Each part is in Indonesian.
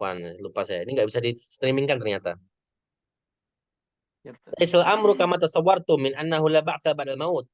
Afwan, lupa saya. Ini nggak bisa di streamingkan ternyata. Ya, Laisal amru kama tasawwartum min annahu la ba'tsa ba'dal maut.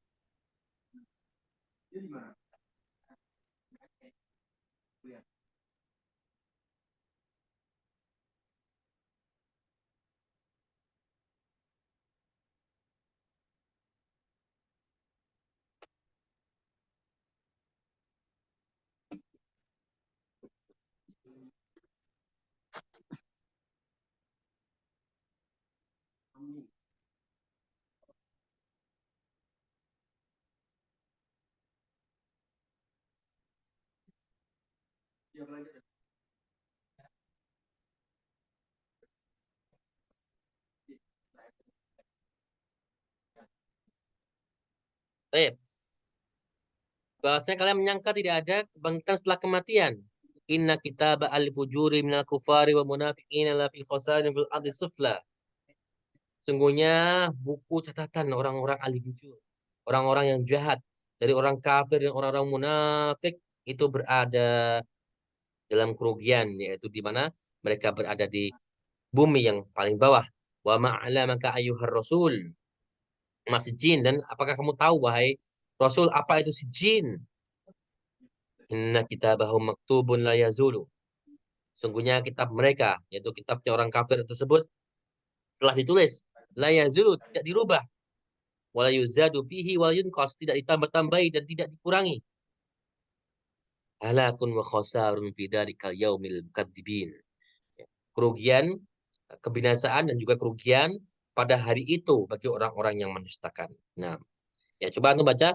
Baik. Bahwasanya kalian menyangka tidak ada kebangkitan setelah kematian. Inna kitaba al-fujuri minal kufari wa munafiqina la fi fasadin fil ardi sufla. Sungguhnya buku catatan orang-orang ahli fujur, orang-orang yang jahat dari orang kafir dan orang-orang munafik itu berada dalam kerugian, yaitu di mana mereka berada di bumi yang paling bawah. Wa ma'lamaka ayyuhar rasul, masih jin, dan apakah kamu tahu wahai Rasul apa itu si jin? Inna kitabahum maktubun la yazulu. Sungguhnya kitab mereka, yaitu kitabnya orang kafir tersebut, telah ditulis. La yazulu, tidak dirubah. Wala yuzadu fihi wal yunqas, tidak ditambah-tambahi dan tidak dikurangi. Halakun wa khasarun fi dalikal yaumil mukadzibin. Kerugian, kebinasaan dan juga kerugian pada hari itu bagi orang-orang yang mendustakan. Nah, ya coba antum baca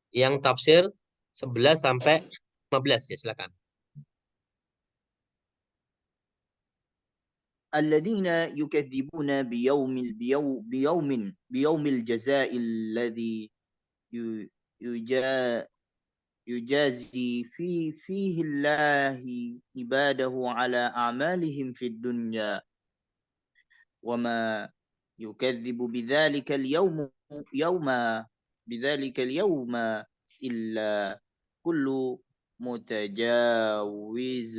yang tafsir 11 sampai 15 ya, silakan. الذين يكذبون بيوم الجزاء الذي يجا يجازي فيه الله عباده على أعمالهم في الدنيا وما يكذب بذلك اليوم إلا كل متجاوز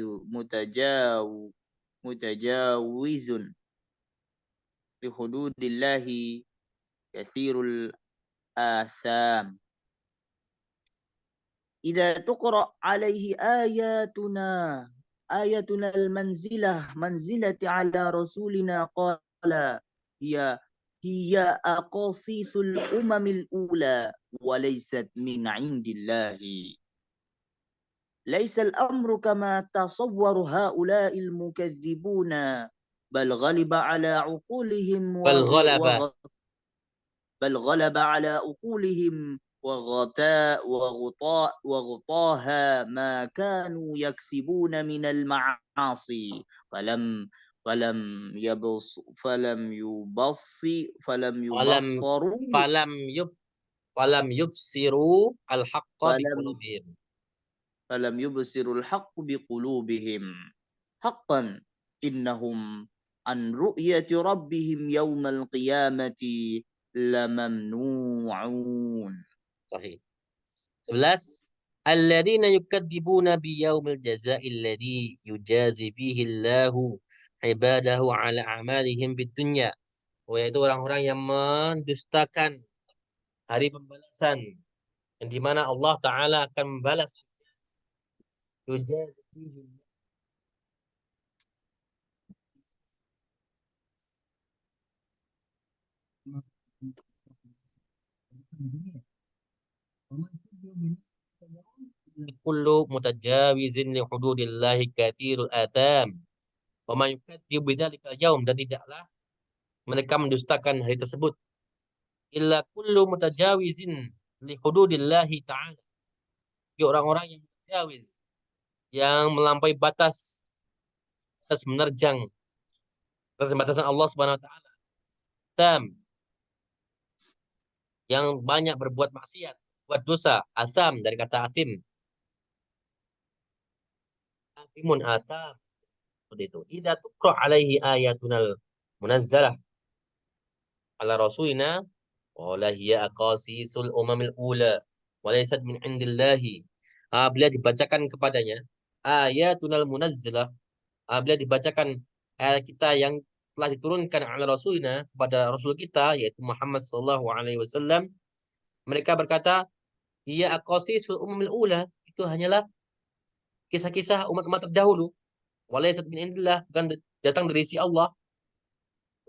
لحدود الله كثير الآثام إذا تقرأ عليه آياتنا منزلة على رسولنا قال هي أقاصيص الأمم الأولى وليست من عند الله ليس الأمر كما تصور هؤلاء المكذبون بل غلب على عقولهم Bal ghalaba. بل غلب على عقولهم وغطاها ما كانوا يكسبون من المعاصي فلم يبص فلم يبص فلم Falam يبصروا falam yub falam yubsiru al-haqqa فلم biqulubihim. فلم يبصروا الحق بقلوبهم حقا إنهم عن رؤية ربهم يوم القيامة لممنوعون. Sahih. 11. Alladzina yukadzibuna biyaumil jazaa'i alladzi yujazi fihi Allahu ibadahu ala a'malihim fid dunya. Oh, yaitu orang-orang yang mendustakan hari pembalasan, yang di mana Allah Ta'ala akan membalas. Yujazi fihi kullu mutajawizin li hududillahi katsirul atham. Wa man yukadzib bidzalikal yaum, dan tidaklah mereka mendustakan hari tersebut. Illa kullu mutajawizin li hududillahi ta'ala. Bagi orang-orang yang mutajawiz, yang melampaui batas, batas menerjang batasan Allah Subhanahu wa taala. Tam, yang banyak berbuat maksiat, buat dosa, asam dari kata asim. Asimun asam, seperti itu. Idza tuqra alaihi ayatunal munazzalah ala rasulina qala hiya aqasisul umamil ula wa laysat min indillahi. Bila dibacakan kepadanya ayatunal munazzalah, Apabila dibacakan ayat kita yang telah diturunkan ala Rasulina kepada Rasul kita yaitu Muhammad sallallahu alaihi wasallam, mereka berkata, "Ya aqasis umumil ula." Itu hanyalah kisah-kisah umat-umat terdahulu. Walaysat min indillah, bukan datang dari si Allah.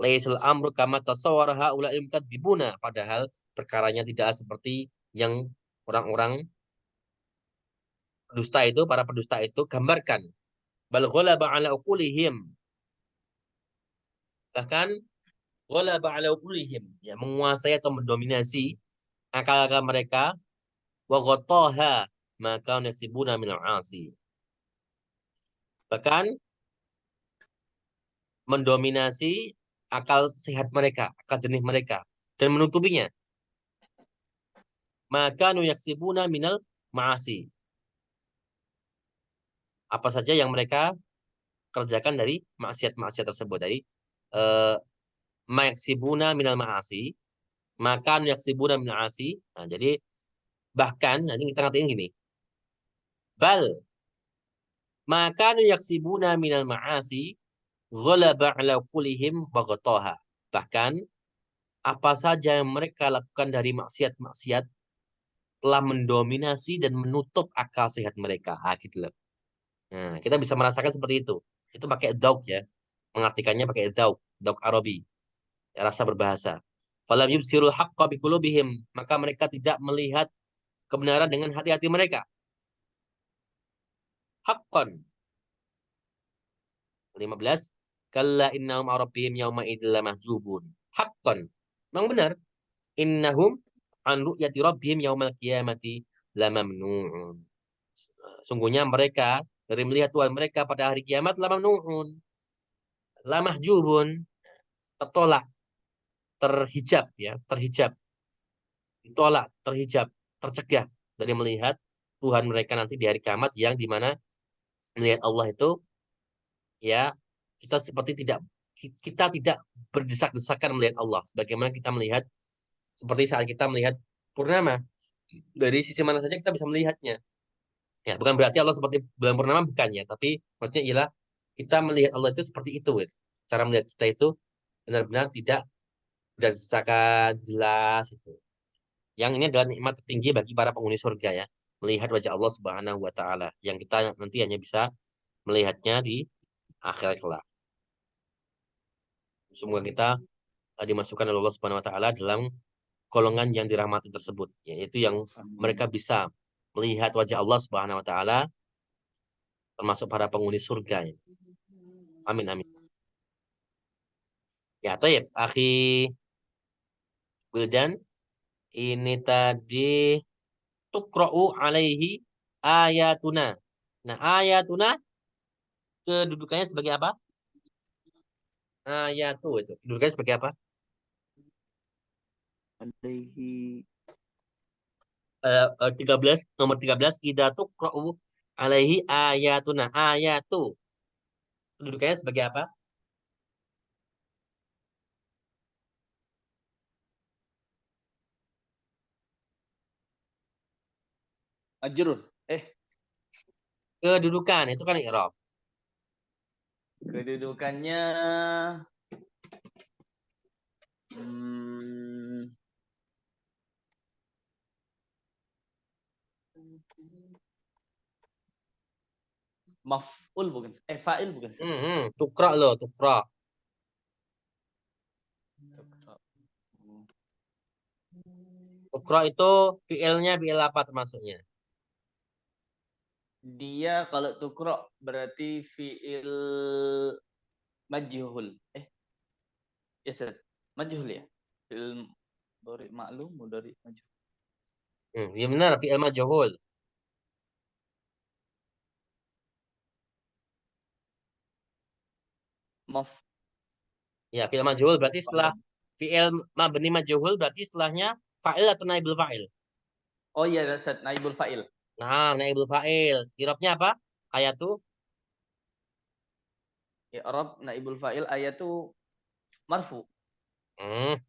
Laisal amru kama tasawwara haula'il mukadzibuna, padahal perkaranya tidak seperti yang orang-orang dusta itu, para pendusta itu gambarkan. Bal ghalaba ala uqulihim. Bahkan ghalaba ala uqulihim, ya menguasai atau mendominasi akal-akal mereka, wa ghataha ma kanu yaksibuna minal asi. Bahkan mendominasi akal sehat mereka, akal jernih mereka, dan menutupinya. Maka nu yaksibuna minal ma'asi. Apa saja yang mereka kerjakan dari maksiat-maksiat tersebut, dari eh, maksibuna minal ma'asi, maka nu yaksibuna minal asi. Nah, jadi bahkan nanti kita ngatain gini. Bal maka nu yaksibuna minal ma'asi ghalaba ala qulihim wa ghataha. Bahkan apa saja yang mereka lakukan dari maksiat-maksiat telah mendominasi dan menutup akal sehat mereka. Gitu loh. Nah, kita bisa merasakan seperti itu. Itu pakai dauk ya. Mengartikannya pakai dauk, dauk Arabi, ya, rasa berbahasa. Falam yubsirul haqqa biqulubihim, maka mereka tidak melihat kebenaran dengan hati-hati mereka. Haqqan. 15. Kalla innahum rabbihim yauma idzil mahjubun. Haqqan. Memang benar. Innahum an ru'yati rabbihim yaumal qiyamati lamamnu'un. Sungguhnya mereka dari melihat Tuhan mereka pada hari kiamat lamamnu'un. Lamahjubun. Tertolak, terhijab ya, terhijab, ditolak, terhijab, tercegah dari melihat Tuhan mereka nanti di hari kiamat, yang dimana melihat Allah itu ya kita seperti tidak berdesak-desakan melihat Allah sebagaimana kita melihat seperti saat kita melihat purnama, dari sisi mana saja kita bisa melihatnya. Ya, bukan berarti Allah seperti bulan purnama, bukan ya, tapi maksudnya ialah kita melihat Allah itu seperti itu ya. Cara melihat kita itu benar-benar tidak berdasarkan jelas itu. Yang ini adalah nikmat tertinggi bagi para penghuni surga ya. Melihat wajah Allah Subhanahu wa taala yang kita nanti hanya bisa melihatnya di akhirat kelak. Semoga kita dimasukkan oleh Allah Subhanahu wa taala dalam golongan yang dirahmati tersebut, yaitu yang mereka bisa melihat wajah Allah Subhanahu wa taala, termasuk para penghuni surga ya. Amin amin. Ya, tayyib, akhi Wildan, ini tadi tukra'u alaihi ayatuna. Nah, ayatuna kedudukannya sebagai apa? Ayatu itu. Kedudukannya sebagai apa? Alaihi 13, nomor 13, idza tuqra'u alaihi ayatuna. Ayatu. Kedudukannya sebagai apa? ajrur. Kedudukan itu kan i'rab. Kedudukannya hmm, maf'ul bukan? Fa'il bukan? Tukra loh, tukra. Tukra itu fi'ilnya fi'il apa termasuknya? Dia kalau tukro berarti fi'il majhul. Ya, Set. Majhul ya. Fi'il mudhari ma'lum, mudhari majhul. Ya benar, fi'il majhul. Maf. Ya, fi'il majhul berarti setelah fi'il mabni majhul berarti setelahnya fa'il atau naibul fa'il. Oh iya, Set. Naibul fa'il. Nah, naibul fa'il. I'rabnya apa? Ayatu. I'rab naibul fa'il ayatu marfu. Hmm.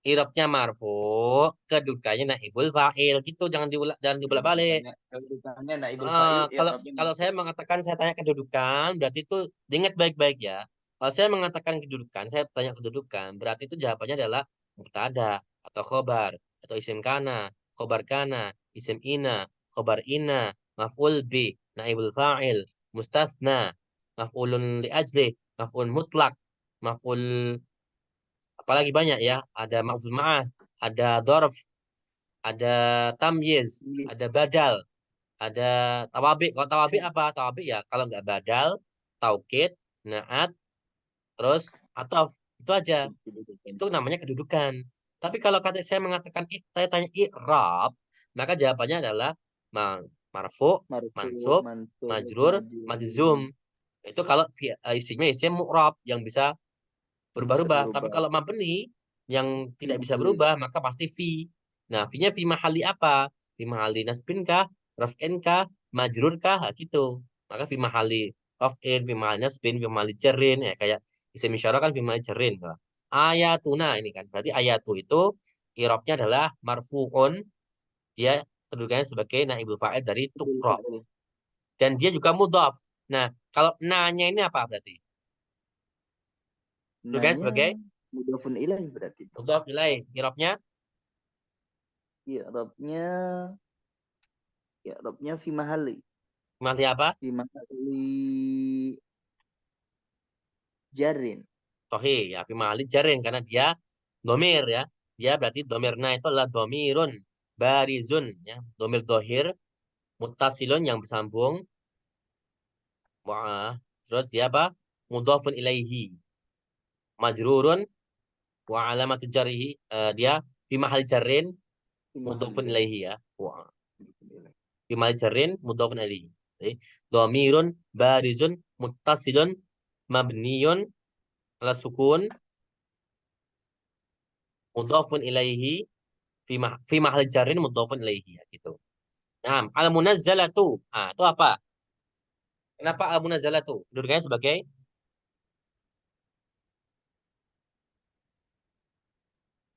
Irobnya marfu, kedudukannya naibul fa'il gitu, jangan dibolak-balik. Kedudukannya naibul fa'il, Kalau i'rabnya kalau saya mengatakan saya tanya kedudukan, berarti itu diingat baik-baik ya. Kalau saya mengatakan kedudukan, saya tanya kedudukan, berarti itu jawabannya adalah mubtada atau khobar atau isim kana, khobar kana, isim ina, khobar ina, maf'ul bi, naibul fa'il, mustatsna, maf'ulun li ajli, maf'ul mutlak, maf'ul apalagi banyak ya. Ada maf'ul ma'ah, ada dzarf, ada tamyiz, ada Inggris. badal. Ada tawabi. Kalau tawabi apa? Tawabi ya kalau nggak badal, taukid, naat, terus ataf. Itu aja. Kedudukan. Itu namanya kedudukan. Tapi kalau kata saya mengatakan, saya tanya i'rab, maka jawabannya adalah marfu, Marfu, mansub, mansub, majrur, majzum. majrur, Itu kalau isimnya isim mu'rab yang bisa bisa berubah-ubah. Tapi berubah. kalau mabni yang tidak bisa Majhul. berubah, maka pasti fi. Nah, fi-nya fi mahali apa? Fi mahali nasbin kah? Raf'in kah? Majrur kah? Nah, gitu. Maka fi mahali raf'in, fi mahali nasbin, fi mahali jarrin. Ya, kayak isim isyarah kan fi mahali jarrin. Nah, ayatuna ini kan. Berarti ayatu itu irobnya adalah marfu'un. Dia kedudukannya sebagai naibul fa'il dari Naibul tukro. fa'il. Dan dia juga mudhaf. Nah, kalau nanya ini apa berarti? Kedudukannya Nanya sebagai mudhafun ilaih berarti. mudhaf ilaih. Irobnya I'rabnya i'rabnya fi mahali. mahali apa? Fi mahali jarin. Tohi ya fi mahali jarin karena dia domir ya. Dia berarti domirna itu adalah domirun barizun ya. Domir dohir muttasilun yang bersambung. Wah, terus dia apa? Mudhafun ilaihi. Majrurun wa alamatu jarihi. Dia fi mahali jarin Fi mahali mudhafun jarin. ilaihi ya. Wah, fi mahali jarin mudhafun ilaihi. Jadi, domirun barizun muttasilun mabniyun ala sukun mudhafun ilaihi fi mahal jarin mudhafun ilaihi ya, gitu. Nah, al munazzalatu. Ah, itu apa? Kenapa al munazzalatu? Kedudukannya sebagai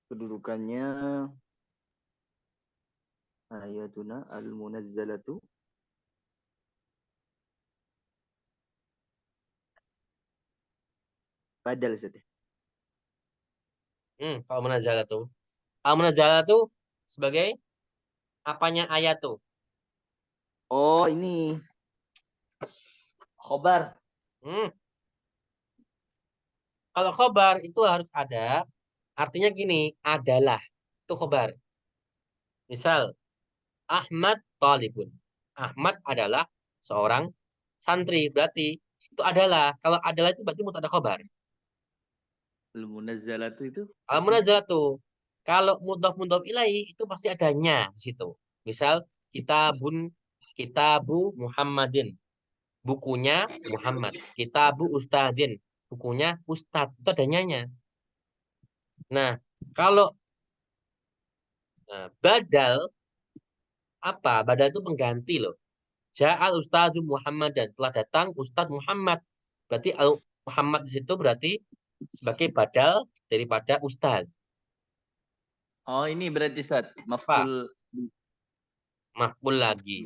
Kedudukannya ayatuna al-munazzalatu badal saja. kalau munazzalatu. Al munazzalatu sebagai apanya ayat tuh? Oh, ini khobar. Hmm, kalau khobar itu harus ada artinya gini, adalah. Itu khobar. Misal Ahmad talibun. Ahmad adalah seorang santri. Berarti itu adalah. Kalau adalah itu berarti mutada khobar. Al-munazzalatu itu artinya Al-munazzalatu. Kalau mudhaf ilaih itu pasti adanya di situ. Misal kitabu Muhammadin. Bukunya Muhammad. Kitabu Ustadin. Bukunya Ustad. Itu adanya. Nah, kalau badal apa? Badal itu pengganti loh. Ja'al Ustadzu Muhammad dan telah datang Ustadz Muhammad. Berarti Muhammad di situ berarti sebagai badal daripada Ustadz. oh ini berarti Ustaz, Pak, maf'ul maf'ul lagi.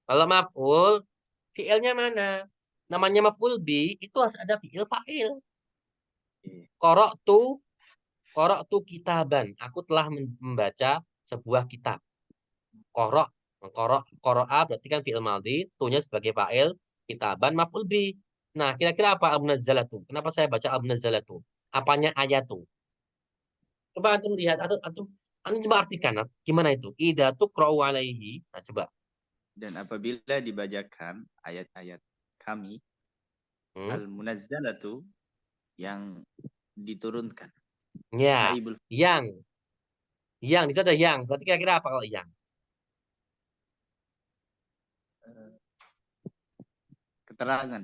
Kalau maf'ul, fi'ilnya mana? Namanya maf'ul bi, itu harus ada fi'il fa'il. Qara'tu, qara'tu kitaban. Aku telah membaca sebuah kitab. Qara', qara'a berarti kan fi'il madhi, tunya sebagai fa'il, kitaban maf'ul bi. Nah, kira-kira apa al-munazzalatu? Kenapa saya baca al-munazzalatu? Apanya ayatu? Coba antum lihat antum coba artikan gimana itu? Idza tuqra'u alaihi. Nah, coba. dan apabila dibacakan ayat-ayat kami Hmm? al-munazzalatu yang diturunkan. Ya, Naibul yang Yang, di situ ada yang. Berarti kira-kira apa kalau yang? keterangan.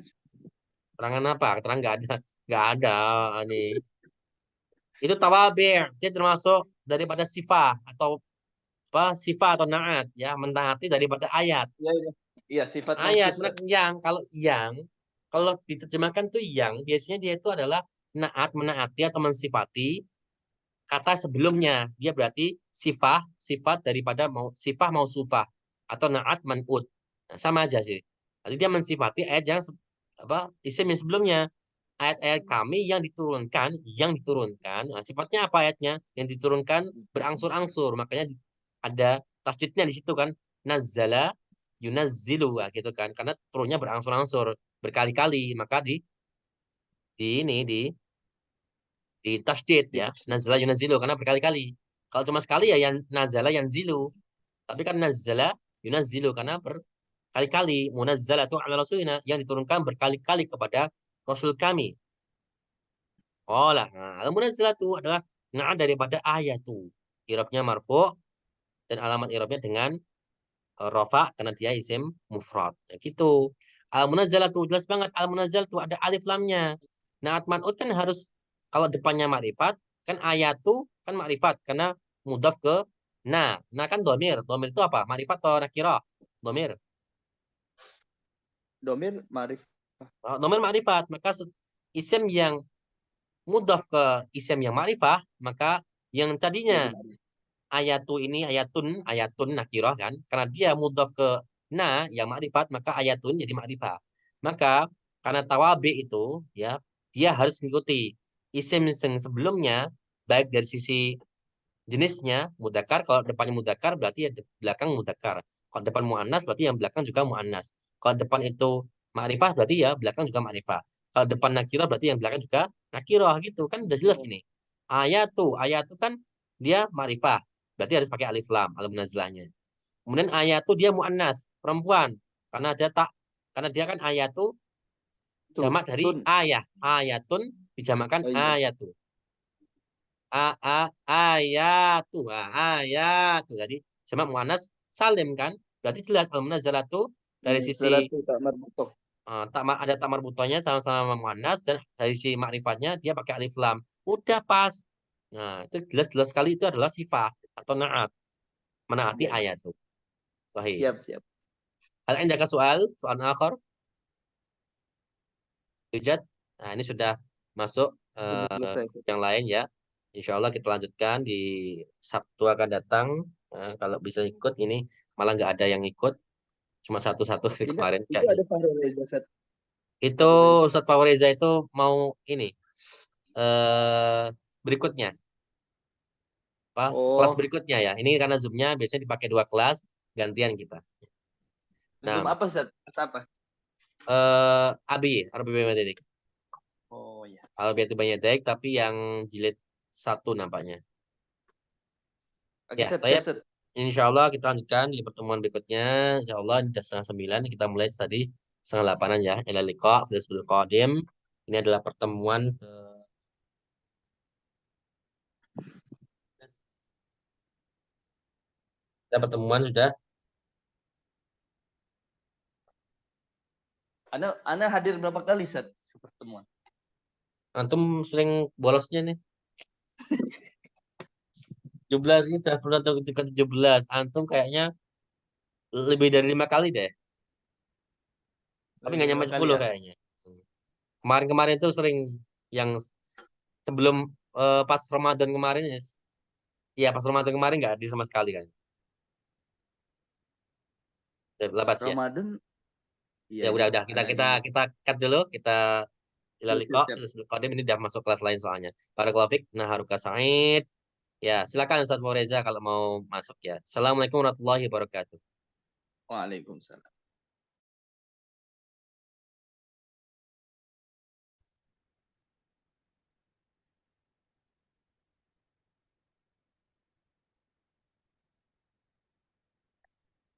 Keterangan apa? Keterangan nggak ada. Nggak ada. Ini. Itu tawabi'. Dia termasuk daripada sifat atau apa? Sifat atau naat. Ya, mentaati daripada ayat. Iya, iya. Iya, sifat Ayat. mausus. Mana kalau diterjemahkan tuh yang, biasanya dia itu adalah naat, menaati atau mensifati kata sebelumnya. Dia berarti sifat daripada sifah mausufah atau naat man'ut. Nah, sama aja sih. Jadi dia mensifati ayat yang isim yang sebelumnya. Ayat-ayat kami yang diturunkan. Nah, sifatnya apa ayatnya? Yang diturunkan berangsur-angsur. Makanya ada tasdidnya di situ kan. Nazzala yunazzilu gitu kan. Karena turunnya berangsur-angsur, berkali-kali. Maka di tasdid ya. Nazzala yunazzilu karena berkali-kali. Kalau cuma sekali ya yang nazala yanzilu. Tapi kan nazzala yunazzilu karena berkali-kali. Munazzalatu ala rasulina yang diturunkan berkali-kali kepada Rasul kami. Nah, al-munazzalatu adalah daripada ayatu. I'rabnya marfu dan alamat i'rabnya dengan rafa karena dia isim mufrad. Ya, gitu. Al-munazzalatu jelas banget al-munazzalatu ada alif lamnya. Nah, man'ut kan harus kalau depannya makrifat kan ayatu kan makrifat karena mudhaf ke nah kan domir. Domir itu apa? Makrifat atau nakirah? Domir. Domir marif. Domir makrifat, maka isim yang mudhaf ke isim yang makrifah, maka yang tadinya ayatun nakirah kan karena dia mudhaf ke yang makrifat maka ayatun jadi makrifah. Maka karena tawabi itu ya dia harus mengikuti isim yang sebelumnya baik dari sisi jenisnya mudakar. Kalau depannya mudakar berarti ya belakang mudakar. Kalau depan muannas berarti yang belakang juga muannas. Kalau depan itu makrifah berarti ya belakang juga makrifah. Kalau depan nakirah berarti yang belakang juga nakirah gitu kan udah jelas ini. Ayatu kan dia makrifah. Berarti harus pakai alif lam al munazzalahnya. Kemudian ayatu dia muannas, perempuan. Karena dia kan ayatu jamak dari ayah. Ayatun dijamakkan ayatu. Ayatu. Ayatu. Jadi jamak muannas salim kan? Berarti jelas al munazzalatu dari sisi ada tak marbutohnya sama-sama muannas dan dari sisi makrifatnya dia pakai alif lam. Udah pas. Nah, itu jelas-jelas sekali itu adalah sifat atau naat. Menaati ayat itu. Sahih. Siap. Hal indaka soal akhir? Yujad. Nah, ini sudah masuk Sudah selesai. yang lain ya. Insya Allah kita lanjutkan di Sabtu akan datang. Kalau bisa ikut ini malah nggak ada yang ikut. Cuma satu-satu dari kemarin Itu kayaknya. ada Fahru Reza, Ustaz. Itu Ustadz Fawareza itu mau ini berikutnya. Kelas berikutnya ya. Ini karena Zoom-nya biasanya dipakai 2 kelas, gantian kita. Zoom Nah, apa, Ustaz? Apa? Arabi Mededik. Oh ya. Arabi Mededik tapi yang jilid 1 nampaknya. Oke, Ya, siap. insya Allah kita lanjutkan di pertemuan berikutnya. Insya Allah di 8:30 kita mulai tadi 7:30 ya. Ila liqa fil asbul qadim. Ini adalah pertemuan sudah. Ana hadir berapa kali, Ustaz, pertemuan? Antum sering bolosnya nih. 17 ini pernah ke 17. Antum kayaknya lebih dari 5 kali deh. Tapi nggak nyampe 10 ya. kayaknya. Kemarin-kemarin itu sering yang sebelum pas Ramadan kemarin ya. Iya, pas Ramadan kemarin nggak ada sama sekali kan. Lepas ya. Ramadan. Iya, Ya udah kita agak kita lemes. kita cut dulu, kita ilaliko Siap. Qadim ini udah masuk kelas lain soalnya. Barakallahu fiik. Nah, Haruka Said. Ya, silakan Ustaz Faureza kalau mau masuk ya. Assalamualaikum warahmatullahi wabarakatuh. Waalaikumsalam.